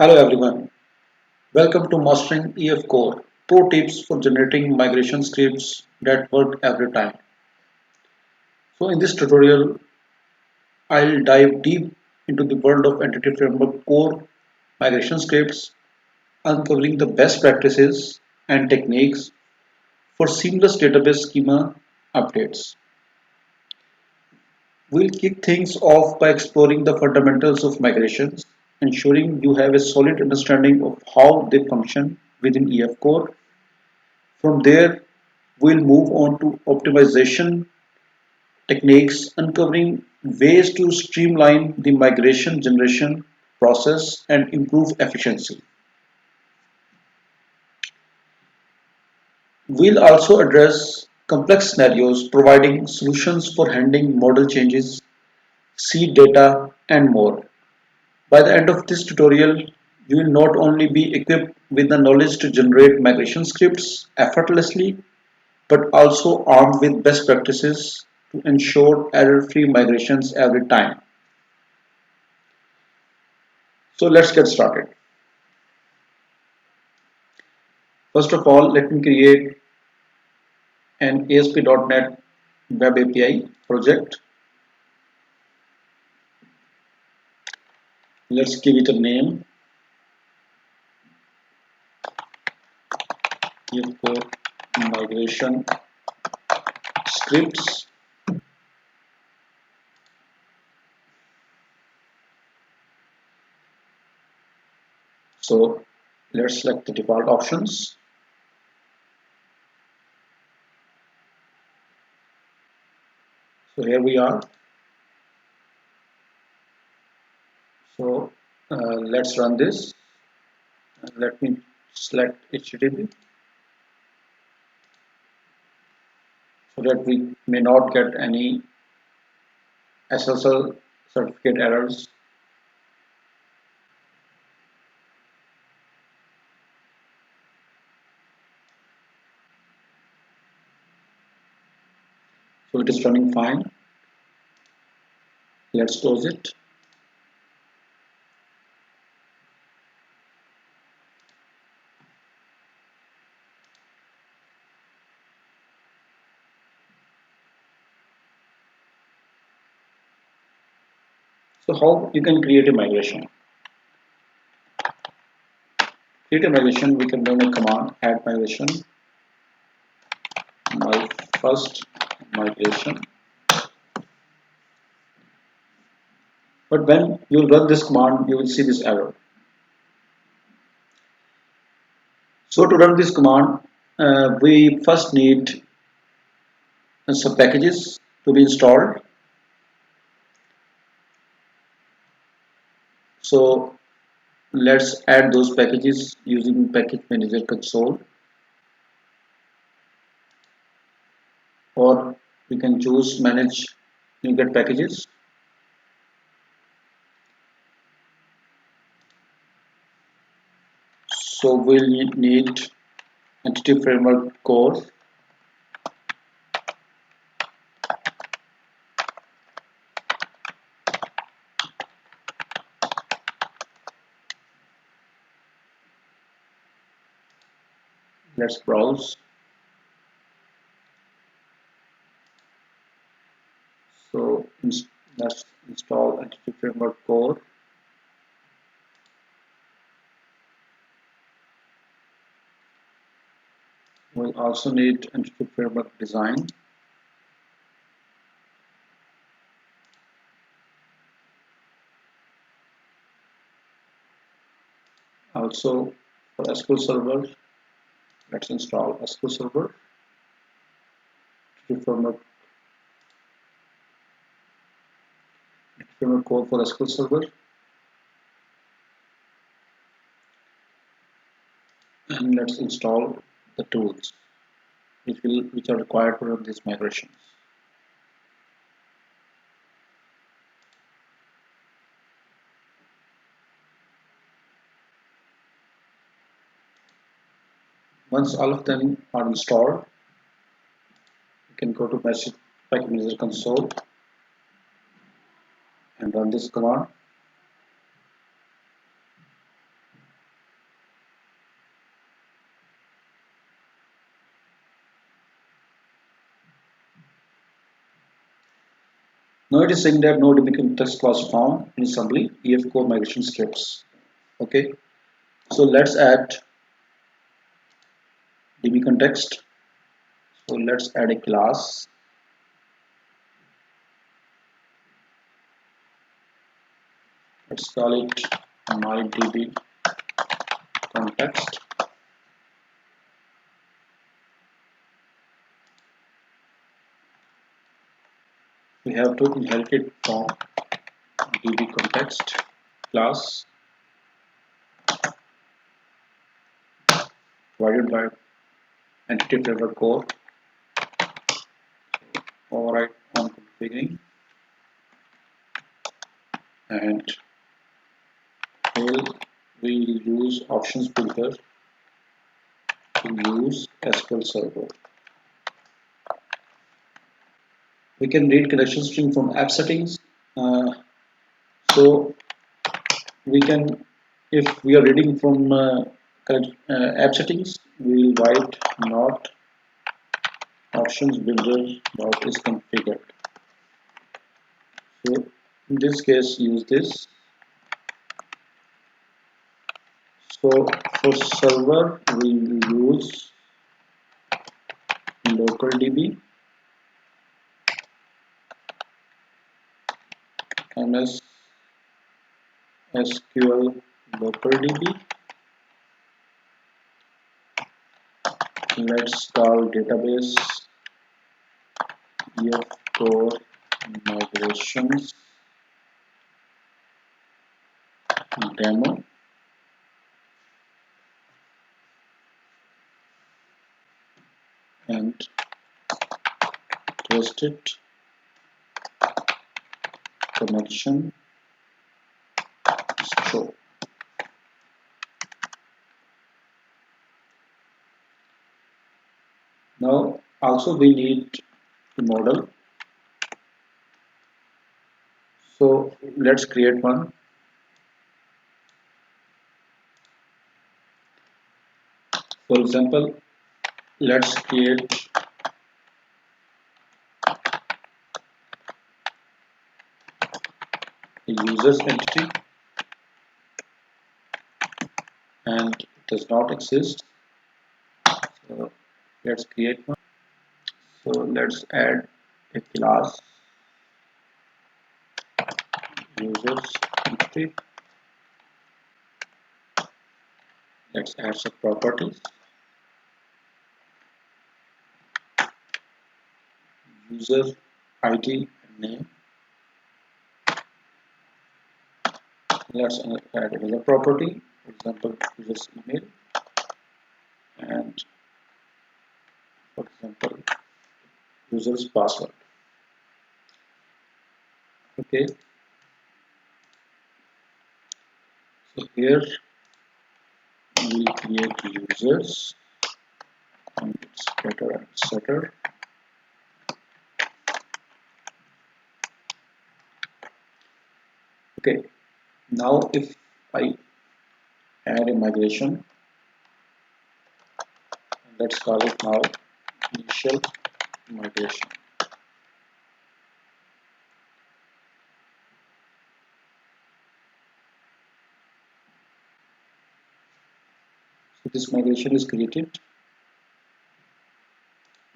Hello everyone, welcome to Mastering efcore, pro tips for generating migration scripts that work every time. So in this tutorial, I'll dive deep into the world of Entity Framework core migration scripts, uncovering the best practices and techniques for seamless database schema updates. We'll kick things off by exploring the fundamentals of migrations, ensuring you have a solid understanding of how they function within efcore. From there, we'll move on to optimization techniques, uncovering ways to streamline the migration generation process and improve efficiency. We'll also address complex scenarios, providing solutions for handling model changes, seed data, and more. By the end of this tutorial, you will not only be equipped with the knowledge to generate migration scripts effortlessly, but also armed with best practices to ensure error-free migrations every time. So let's get started. First of all, let me create an ASP.NET Web API project. Let's give it a name, efcore migration scripts. So let's select the default options. So here we are. So let's run this. Let me select HTTP so that we may not get any SSL certificate errors. So it is running fine. Let's close it. So how you can create a migration? Create a migration, we can run a command add migration, my first migration. But when you run this command, you will see this error. So to run this command, we first need some packages to be installed. So let's add those packages using package manager console, or we can choose manage NuGet packages. So we'll need entity framework core, let's browse. So let's install entity framework core. We'll also need entity framework design. Also for SQL Server, let's install SQL Server. Entity framework core for SQL Server. And let's install the tools which are required to run these migrations. Once all of them are installed, you can go to package manager console and run this command. Now it is saying that no DB context was found in assembly efcore migration scripts. Okay, so let's add DB context. So let's add a class. Let's call it my DB context. We have to inherit it from DB context class divided by entity flavor core. Override on configuring, and here we use options filter to use SQL Server. We can read connection string from app settings. So we can, if we are reading from app settings, we will write not options builder dot is configured. So in this case, use this. So for server, we will use local DB ms SQL local DB. Let's call database efcore migrations demo, and trusted connection show. Now also we need the model. So let's create one. For example, let's create a users entity, and it does not exist. So let's create one. So let's add a class users entity. Let's add some properties. User ID and name. Let's add another property, for example, user's email, and for example, user's password. Okay. So here we create users, and it's getter and setter. Okay. Now if I add a migration, let's call it now initial migration. So this migration is created.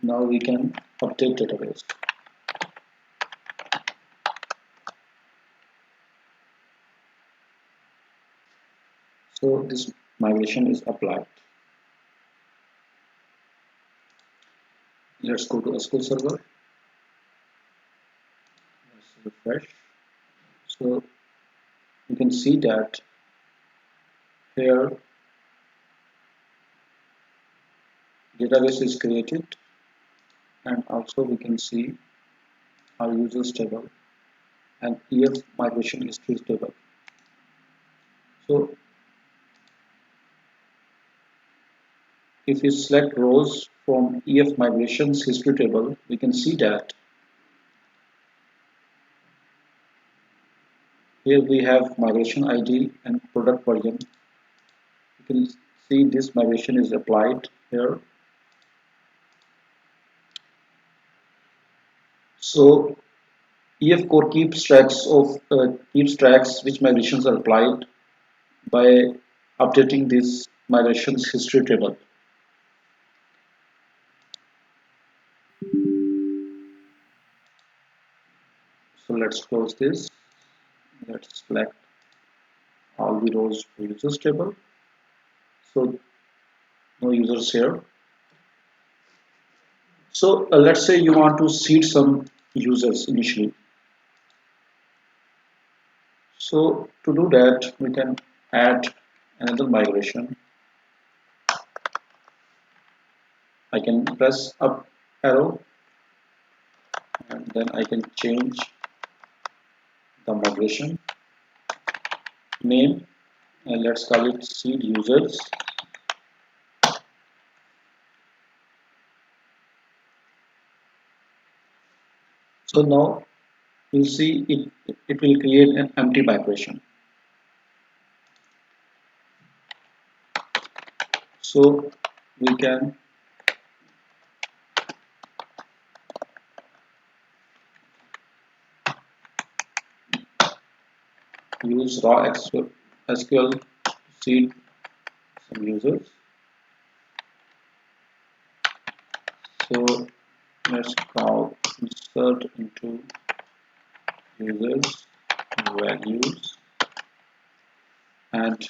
Now we can update database. So this migration is applied. Let's go to SQL Server. Let's refresh. So you can see that here database is created, and also we can see our users table and EF migration history table. So if we select rows from EF migrations history table, we can see that here we have migration ID and product version. You can see this migration is applied here. So efcore keeps tracks which migrations are applied by updating this migrations history table. So let's close this. Let's select all the rows to users table. So no users here. So let's say you want to seed some users initially. So to do that, we can add another migration. I can press up arrow and then I can change the migration name and let's call it seed users. So now you'll see it will create an empty migration. So we can use raw SQL to seed some users. So let's call insert into users values and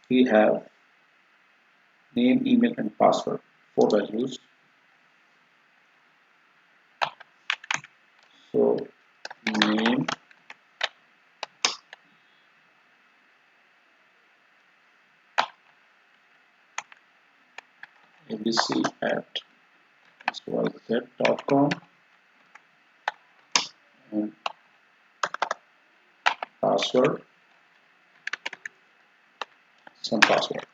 we have name, email and password, 4 values. So name, abc at xyz.com and password, some password.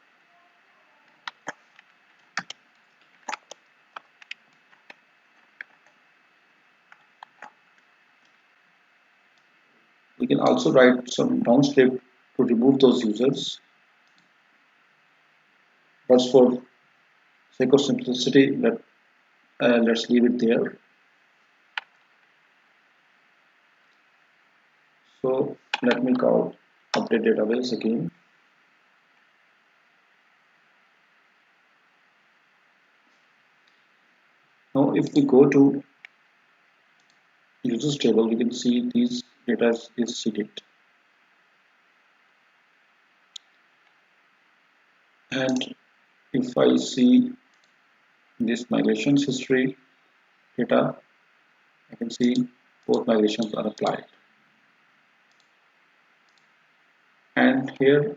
We can also write some down script to remove those users, but for sake of simplicity, let's leave it there. So let me call update database again. Now if we go to users table, we can see these data is seeded. And if I see this migrations history data, I can see both migrations are applied. And here,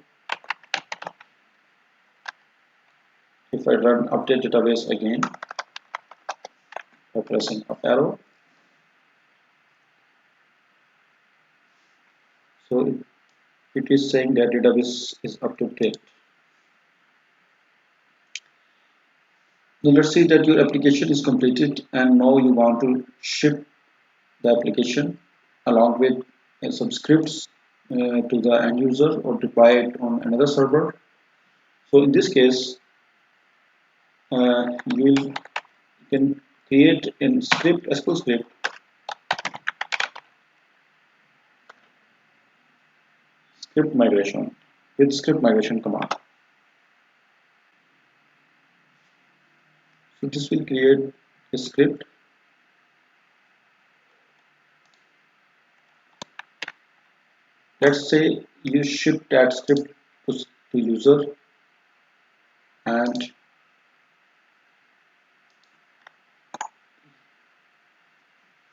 if I run update database again by pressing up arrow, so it is saying that database is up to date. Now let's see that your application is completed and now you want to ship the application along with some scripts to the end user or deploy it on another server. So in this case, you can create in script SQL script script migration with script migration command. So this will create a script. Let's say you ship that script to user and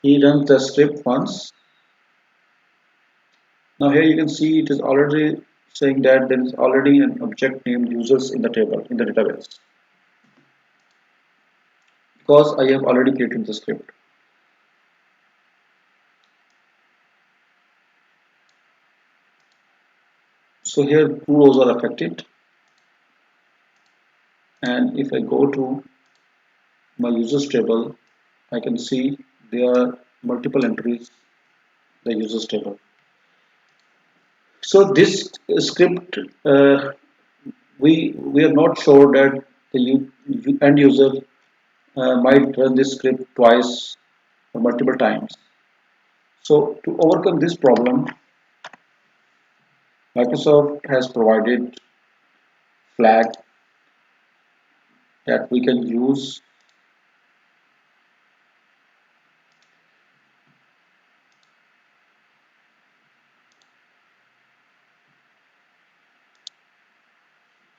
he runs the script once. Now here you can see it is already saying that there is already an object named users in the table in the database because I have already created the script. So here two rows are affected and if I go to my users table I can see there are multiple entries in the users table. So this script we are not sure that the end user might run this script twice or multiple times. So to overcome this problem, Microsoft has provided flag that we can use.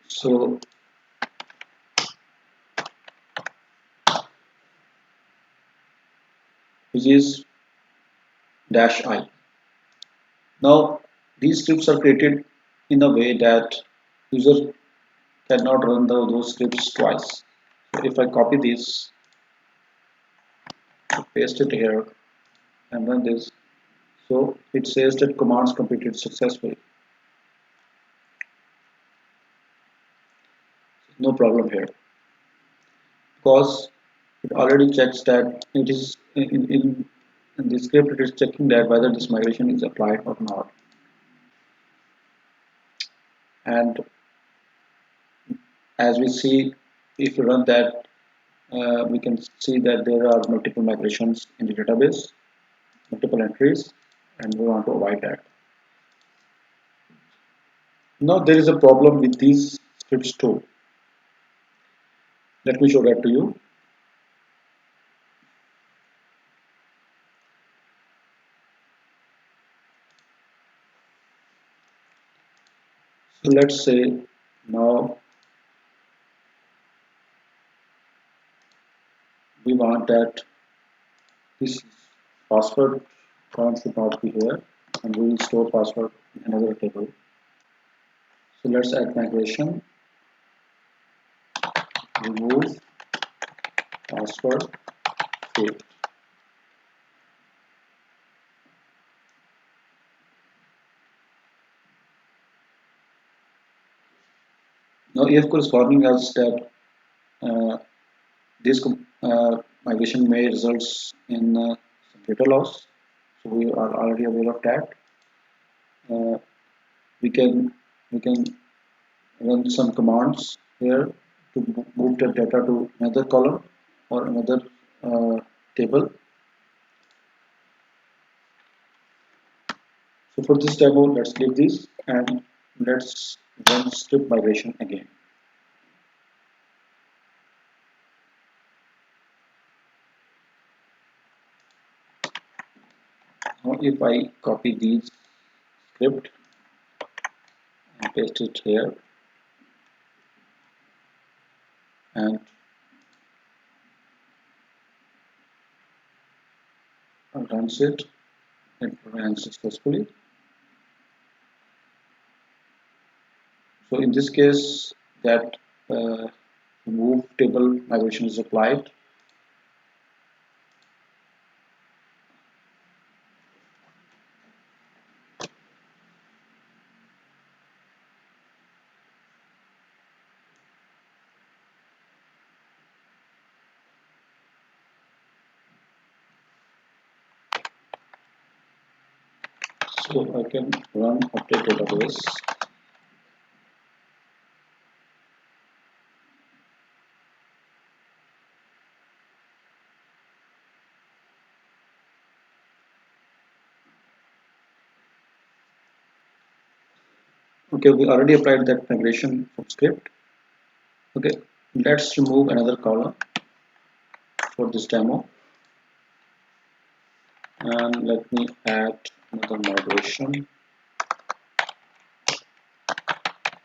So which is -i. Now these scripts are created in a way that user cannot run those scripts twice. So if I copy this, paste it here, and run this, so it says that commands completed successfully. No problem here because it already checks that it is in the script. It is checking that whether this migration is applied or not, and as we see, if we run that, we can see that there are multiple migrations in the database, multiple entries, and we want to avoid that. Now there is a problem with these scripts too. Let me show that to you. So let's say now we want that this password count should not be here, and we will store password in another table. So let's add migration, remove password, save. Now efcore is warning us that uh, this migration may results in some data loss. So we are already aware of that. Uh, we can we can run some commands here to move the data to another column or another table. So for this demo, let's leave this and let's run script migration again. Now if I copy these script and paste it here and runs it, it ran successfully. So in this case, that move table migration is applied. So I can run update database. Okay, we already applied that migration from script. Okay, let's remove another column for this demo, and let me add another migration.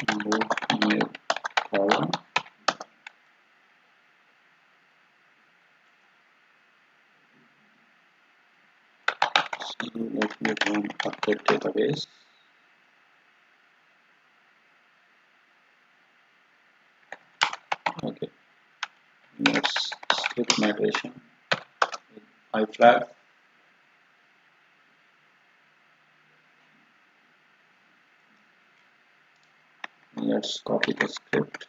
Remove new column. So let me run update database. Okay, let's script migration with I flag. Let's copy the script.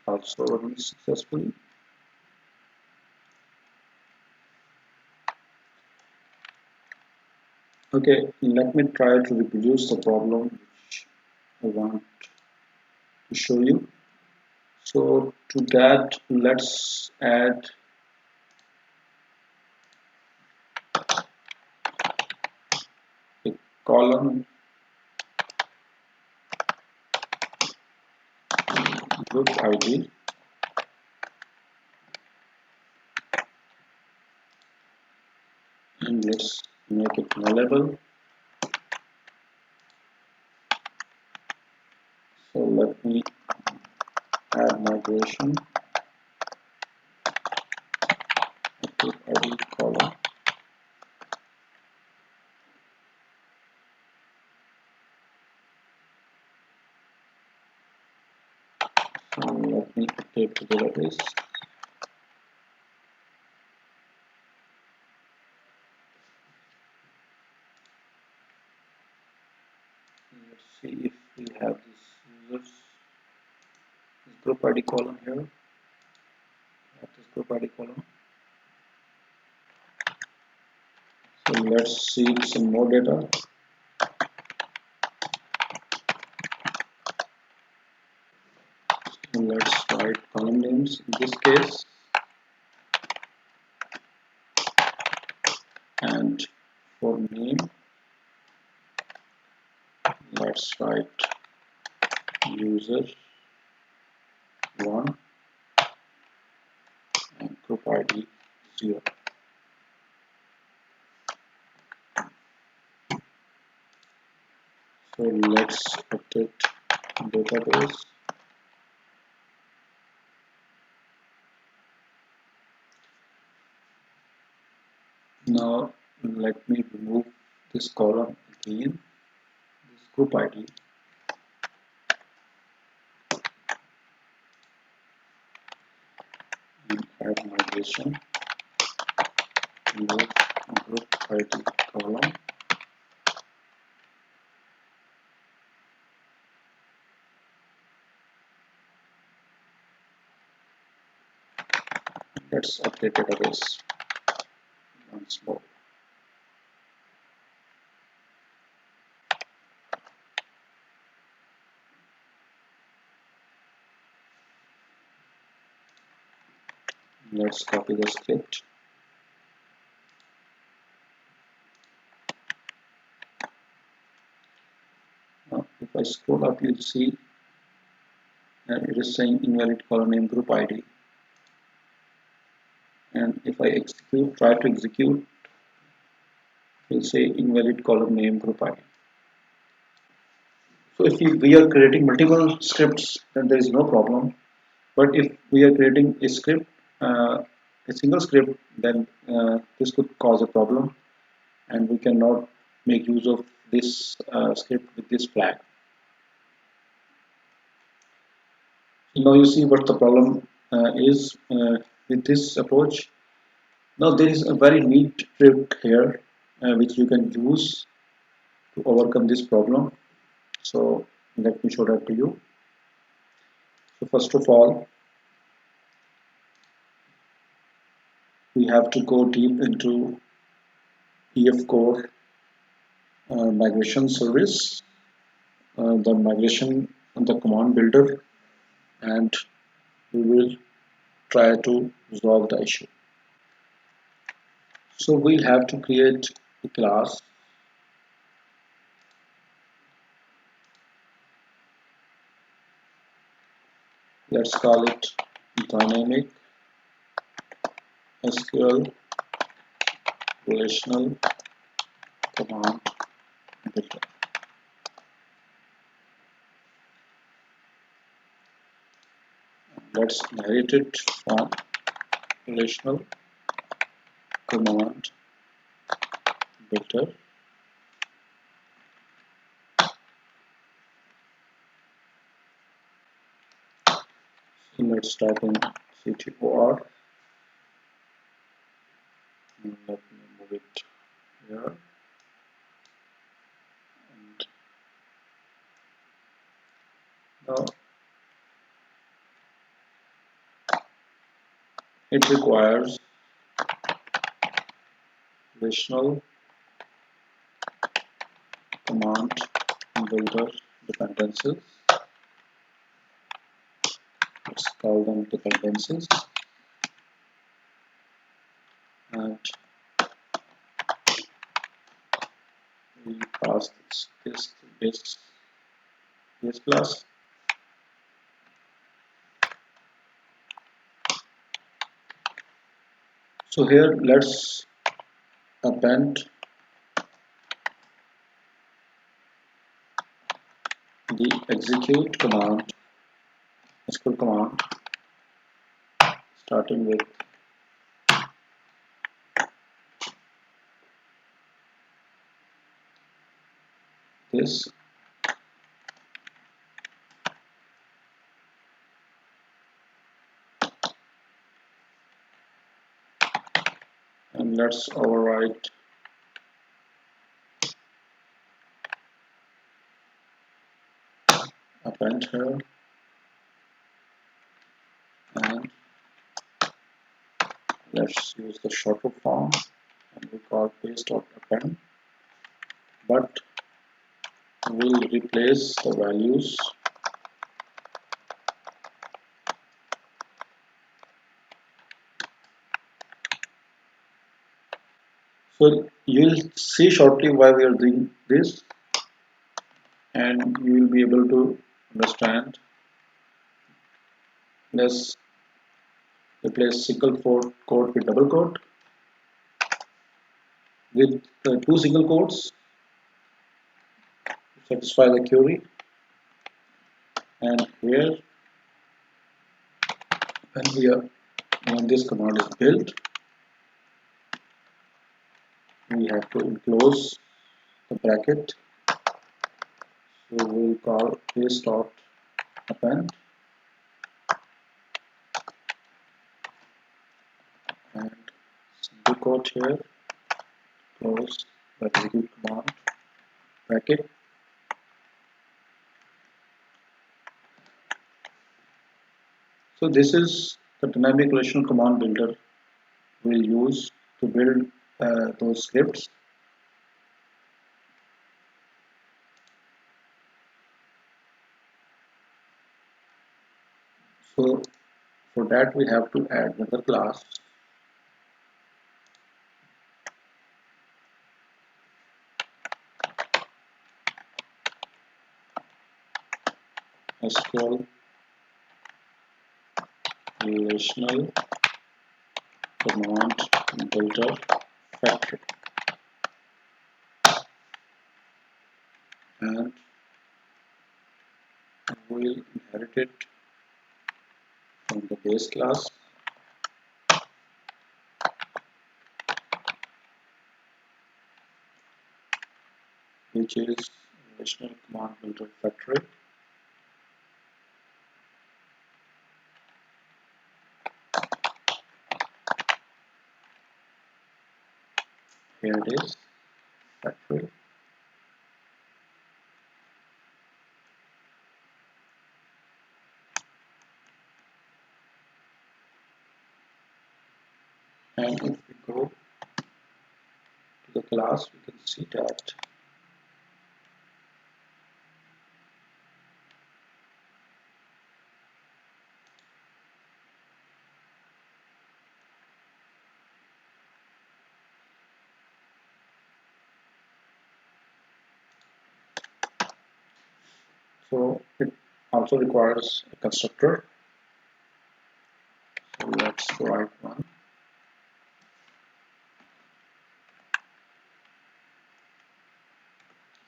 Also running successfully. Okay, let me try to reproduce the problem which I want to show you. So to that, let's add a column group ID, and let's make it nullable. So let me add migration group ID column. So let me update the database. Let's see if we have this users, this group ID column here. This group ID column. So let's see some more data. So let's write column names in this case, and for name, let's write user 1 and group ID 0. So let's update database. Now let me remove this column again, this group ID, and add migration remove group ID column. Let's update database once more. Let's copy the script. Now, if I scroll up, you'll see it is saying invalid column name group ID. And if I try to execute, it will say invalid column name group ID. So if we are creating multiple scripts, then there is no problem. But if we are creating a script, a single script, then this could cause a problem, and we cannot make use of this script with this flag. Now you see what the problem is with this approach. Now there is a very neat trick here which you can use to overcome this problem. So let me show that to you. So first of all, we have to go deep into efcore migration service, the migration and the command builder, and we will try to resolve the issue. So we'll have to create a class. Let's call it dynamic SQL relational command builder. Let's inherit it from relational command builder. So let's type in ctor. Let me move it here. And now it requires relational command builder dependencies. call them dependencies, and we pass this to base class. So here let's append the execute command, SQL command, starting with this, and let's overwrite append here, and let's use the shorter form, and we call paste.append, but we'll replace the values so you'll see shortly why we are doing this, and you will be able to understand. Let's replace single quote with double quote with two single quotes to satisfy the query, and here when this command is built, we have to enclose the bracket. So we'll call paste.append, and single quote here, close the execute command bracket. So this is the dynamic relational command builder we'll use to build those scripts. So for that we have to add another class, SQL relational command builder factory, and we'll inherit it from the base class, which is relational command builder factory. Here it is, factory. And if we go to the class, we can see that so it also requires a constructor. So let's write one.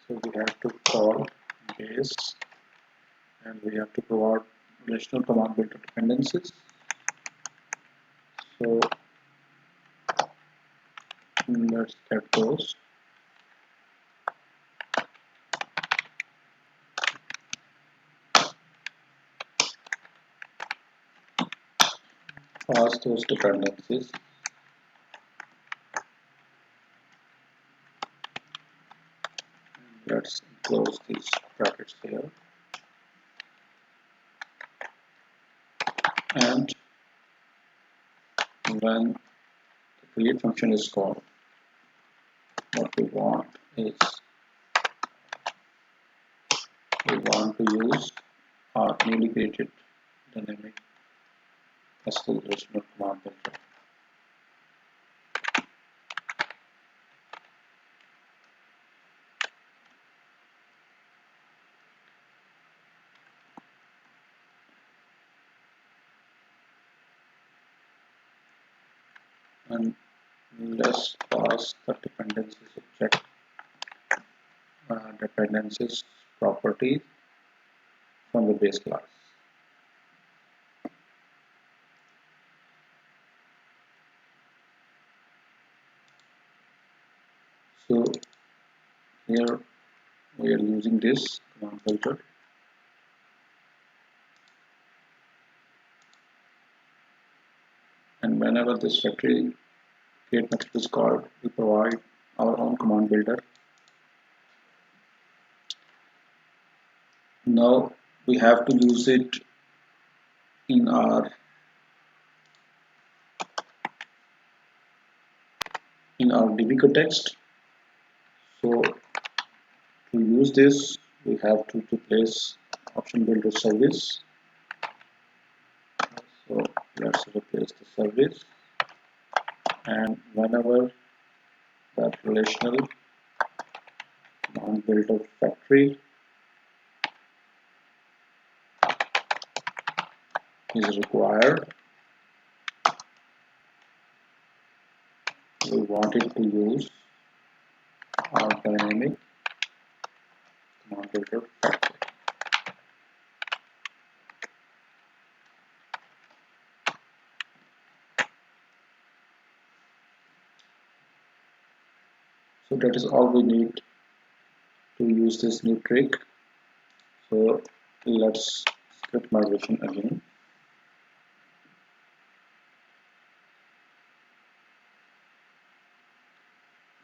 So we have to call base, and we have to provide relational command builder dependencies. So let's get those. Pass those dependencies. Let's close these brackets here, and when the create function is called, what we want is we want to use our newly created dynamic acceleration command builder. And let's pass the dependencies object dependencies property from the base class. So here we are using this command filter, and whenever this factory create method is called, we provide our own command builder. Now we have to use it in our DB context. So to use this, we have to place option builder service. So let's replace the service, and whenever that relational command builder factory is required, we want it to use our dynamic command builder factory. So that is all we need to use this new trick. So let's script migration again.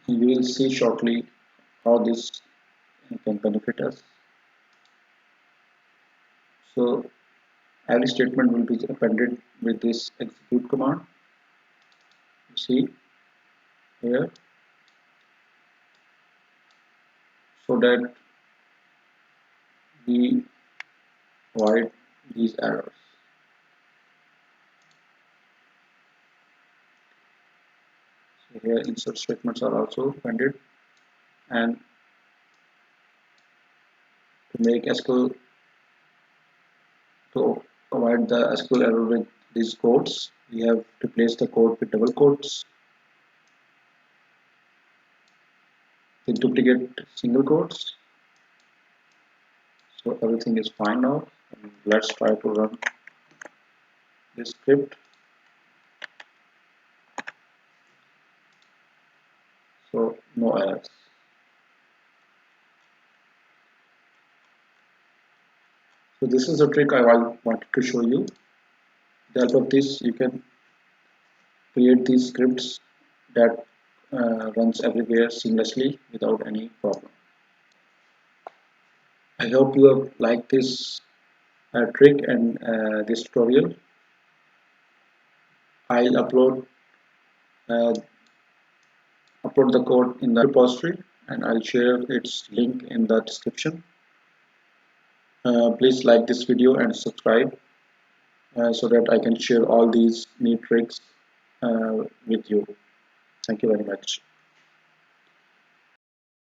You will see shortly how this can benefit us. So every statement will be appended with this execute command. You see here, so that we avoid these errors. So here insert statements are also appended, and to make SQL, to avoid the SQL error with these quotes, we have replaced the quote with double quotes, with duplicate single quotes. So everything is fine now. And let's try to run this script. So no errors. So this is a trick I wanted to show you. With the help of this, you can create these scripts that runs everywhere seamlessly without any problem. I hope you have liked this trick and this tutorial. I'll uh, upload the code in the repository, and I'll share its link in the description. Please like this video and subscribe so that I can share all these neat tricks with you. Thank you very much.